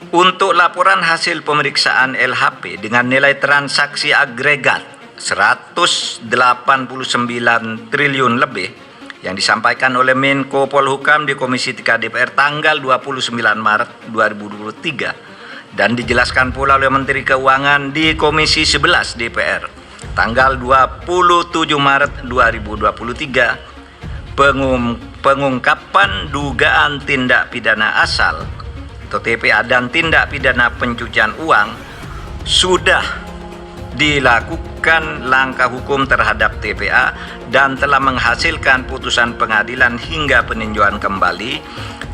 Untuk laporan hasil pemeriksaan LHP dengan nilai transaksi agregat 189 triliun lebih yang disampaikan oleh Menko Polhukam di Komisi 3 DPR tanggal 29 Maret 2023 dan dijelaskan pula oleh Menteri Keuangan di Komisi 11 DPR tanggal 27 Maret 2023, pengungkapan dugaan tindak pidana asal atau TPA dan tindak pidana pencucian uang sudah dilakukan langkah hukum terhadap TPA dan telah menghasilkan putusan pengadilan hingga peninjauan kembali.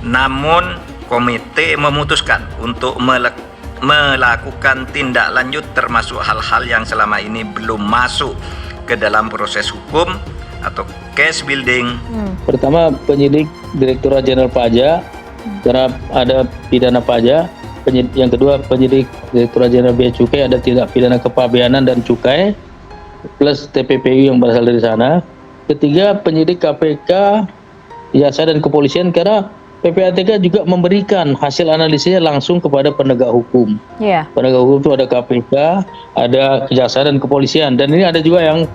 Namun komite memutuskan untuk melakukan tindak lanjut termasuk hal-hal yang selama ini belum masuk ke dalam proses hukum atau case building. Pertama, penyidik Direktorat Jenderal Pajak karena ada pidana pajak. Yang kedua, penyidik Direktorat Jenderal Bea Cukai ada tindak pidana kepabeanan dan cukai plus TPPU yang berasal dari sana. Ketiga, penyidik KPK, Jaksa dan Kepolisian karena PPATK juga memberikan hasil analisisnya langsung kepada penegak hukum. Penegak hukum itu ada KPK, ada Jaksa dan Kepolisian, dan ini ada juga yang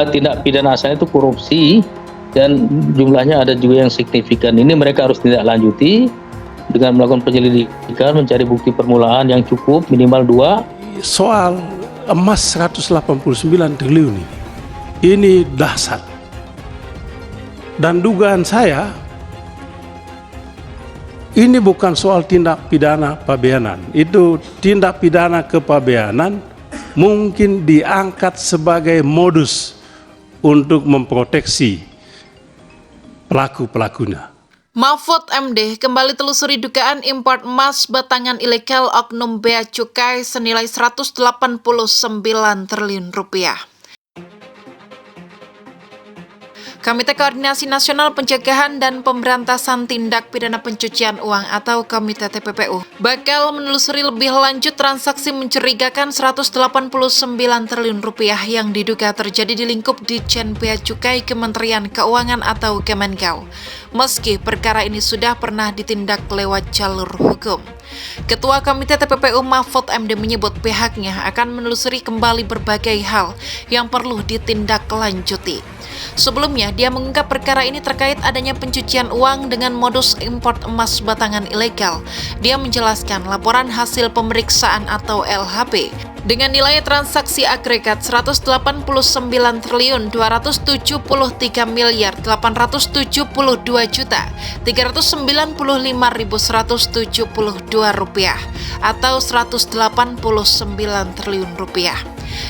tindak pidana asalnya itu korupsi dan jumlahnya ada juga yang signifikan. Ini mereka harus tindak lanjuti dengan melakukan penyelidikan, mencari bukti permulaan yang cukup minimal 2. Soal emas 189 triliun ini dahsyat. Dan dugaan saya ini bukan soal tindak pidana pabeanan. Itu tindak pidana kepabeanan mungkin diangkat sebagai modus untuk memproteksi pelaku-pelakunya. Mahfud MD kembali telusuri dugaan impor emas batangan ilegal oknum Bea Cukai senilai 189 triliun rupiah. Komite Koordinasi Nasional Pencegahan dan Pemberantasan Tindak Pidana Pencucian Uang atau Komite TPPU bakal menelusuri lebih lanjut transaksi mencurigakan 189 triliun rupiah yang diduga terjadi di lingkup Ditjen Bea Cukai Kementerian Keuangan atau Kemenkeu. Meski perkara ini sudah pernah ditindak lewat jalur hukum. Ketua Komite TPPU Mahfud MD menyebut pihaknya akan menelusuri kembali berbagai hal yang perlu ditindaklanjuti. Sebelumnya, dia mengungkap perkara ini terkait adanya pencucian uang dengan modus impor emas batangan ilegal. Dia menjelaskan laporan hasil pemeriksaan atau LHP dengan nilai transaksi agregat 189 triliun 273 miliar 872 juta 395.172 rupiah atau 189 triliun rupiah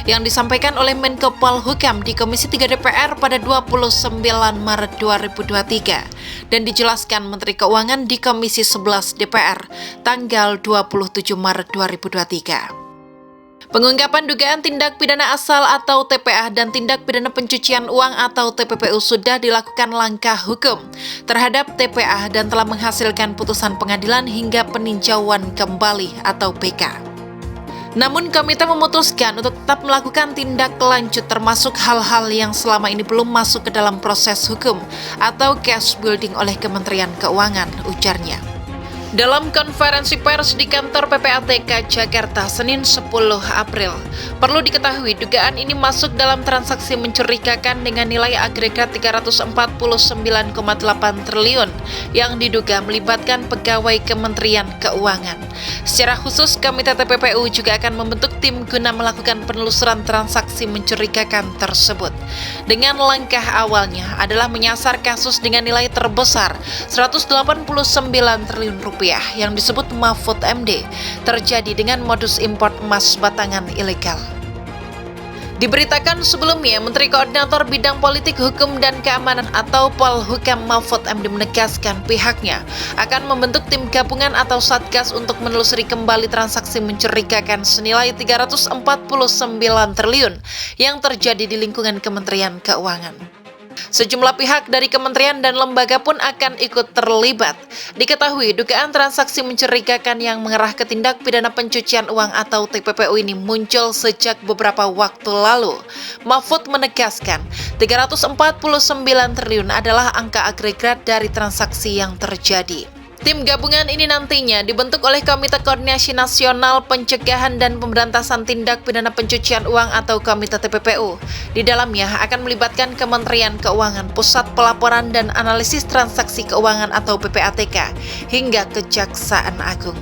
yang disampaikan oleh Menko Polhukam di Komisi 3 DPR pada 29 Maret 2023 dan dijelaskan Menteri Keuangan di Komisi 11 DPR tanggal 27 Maret 2023. Pengungkapan dugaan tindak pidana asal atau TPA dan tindak pidana pencucian uang atau TPPU sudah dilakukan langkah hukum terhadap TPA dan telah menghasilkan putusan pengadilan hingga peninjauan kembali atau PK. Namun komite memutuskan untuk tetap melakukan tindak lanjut termasuk hal-hal yang selama ini belum masuk ke dalam proses hukum atau case building oleh Kementerian Keuangan, ujarnya. Dalam konferensi pers di kantor PPATK Jakarta Senin 10 April, perlu diketahui dugaan ini masuk dalam transaksi mencurigakan dengan nilai agregat 349,8 triliun yang diduga melibatkan pegawai Kementerian Keuangan. Secara khusus, Komite TPPU juga akan membentuk tim guna melakukan penelusuran transaksi mencurigakan tersebut. Dengan langkah awalnya adalah menyasar kasus dengan nilai terbesar 189 triliun rupiah yang disebut Mahfud MD terjadi dengan modus impor emas batangan ilegal. Diberitakan sebelumnya, Menteri Koordinator Bidang Politik, Hukum, dan Keamanan atau Polhukam Mahfud MD menegaskan pihaknya akan membentuk tim gabungan atau satgas untuk menelusuri kembali transaksi mencurigakan senilai 349 triliun yang terjadi di lingkungan Kementerian Keuangan. Sejumlah pihak dari kementerian dan lembaga pun akan ikut terlibat. Diketahui dugaan transaksi mencurigakan yang mengarah ke tindak pidana pencucian uang atau TPPU ini muncul sejak beberapa waktu lalu. Mahfud menegaskan 349 triliun adalah angka agregat dari transaksi yang terjadi. Tim gabungan ini nantinya dibentuk oleh Komite Koordinasi Nasional Pencegahan dan Pemberantasan Tindak Pidana Pencucian Uang atau Komite TPPU. Di dalamnya akan melibatkan Kementerian Keuangan, Pusat Pelaporan dan Analisis Transaksi Keuangan atau PPATK, hingga Kejaksaan Agung.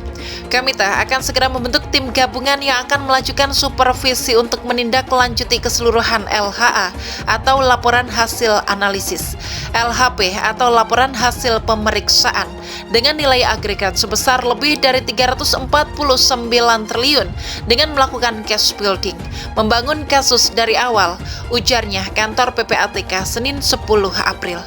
Komite akan segera membentuk tim gabungan yang akan melakukan supervisi untuk menindaklanjuti keseluruhan LHA atau laporan hasil analisis, LHP atau laporan hasil pemeriksaan dengan nilai agregat sebesar lebih dari 349 triliun dengan melakukan cash building, membangun kasus dari awal, ujarnya kantor PPATK Senin 10 April.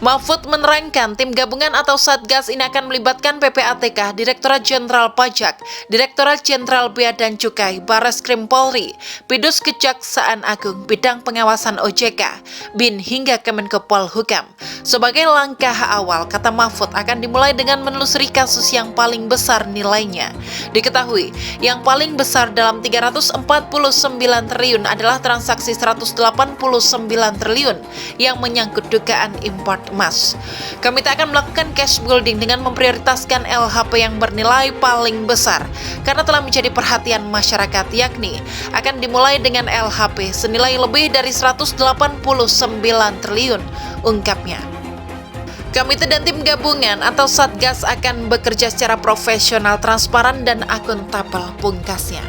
Mahfud menerangkan tim gabungan atau Satgas ini akan melibatkan PPATK, Direktorat Jenderal Pajak, Direktorat Jenderal Bea dan Cukai, Barreskrim Polri, Pidus Kejaksaan Agung, Bidang Pengawasan OJK, BIN hingga Kemenkopolhukam. Sebagai langkah awal, kata Mahfud, akan dimulai dengan menelusuri kasus yang paling besar nilainya. Diketahui, yang paling besar dalam 349 triliun adalah transaksi 189 triliun yang menyangkut dugaan import emas. Komite akan melakukan cash building dengan memprioritaskan LHP yang bernilai paling besar karena telah menjadi perhatian masyarakat, yakni akan dimulai dengan LHP senilai lebih dari 189 triliun, ungkapnya. Komite dan tim gabungan atau Satgas akan bekerja secara profesional, transparan, dan akuntabel, pungkasnya.